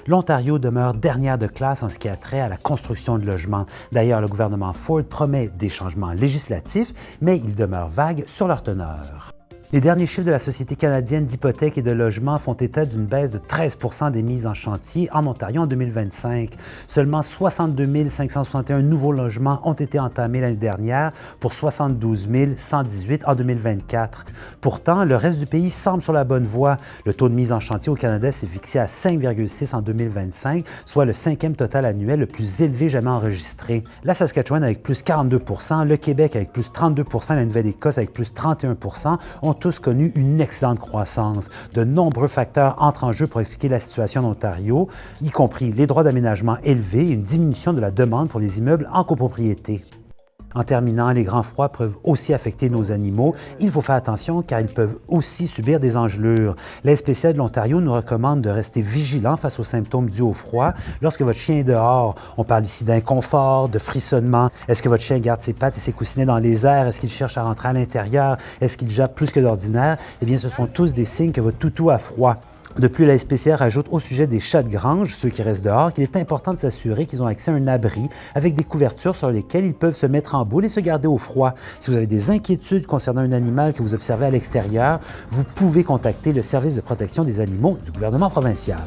l'Ontario demeure dernière de classe en ce qui a trait à la construction de logements. D'ailleurs, le gouvernement Ford promet des changements législatifs, mais ils demeurent vagues sur leur teneur. Les derniers chiffres de la Société canadienne d'hypothèques et de logements font état d'une baisse de 13 % des mises en chantier en Ontario en 2025. Seulement 62 561 nouveaux logements ont été entamés l'année dernière pour 72 118 en 2024. Pourtant, le reste du pays semble sur la bonne voie. Le taux de mise en chantier au Canada s'est fixé à 5,6 en 2025, soit le cinquième total annuel le plus élevé jamais enregistré. La Saskatchewan avec plus 42 % le Québec avec plus 32 % et la Nouvelle-Écosse avec plus 31 % ont tous connu une excellente croissance. De nombreux facteurs entrent en jeu pour expliquer la situation en Ontario, y compris les droits d'aménagement élevés et une diminution de la demande pour les immeubles en copropriété. En terminant, les grands froids peuvent aussi affecter nos animaux. Il faut faire attention car ils peuvent aussi subir des engelures. L'SPCA de l'Ontario nous recommande de rester vigilants face aux symptômes dus au froid lorsque votre chien est dehors. On parle ici d'inconfort, de frissonnement. Est-ce que votre chien garde ses pattes et ses coussinets dans les airs? Est-ce qu'il cherche à rentrer à l'intérieur? Est-ce qu'il jappe plus que d'ordinaire? Eh bien, ce sont tous des signes que votre toutou a froid. De plus, la SPCA rajoute au sujet des chats de grange, ceux qui restent dehors, qu'il est important de s'assurer qu'ils ont accès à un abri avec des couvertures sur lesquelles ils peuvent se mettre en boule et se garder au froid. Si vous avez des inquiétudes concernant un animal que vous observez à l'extérieur, vous pouvez contacter le Service de protection des animaux du gouvernement provincial.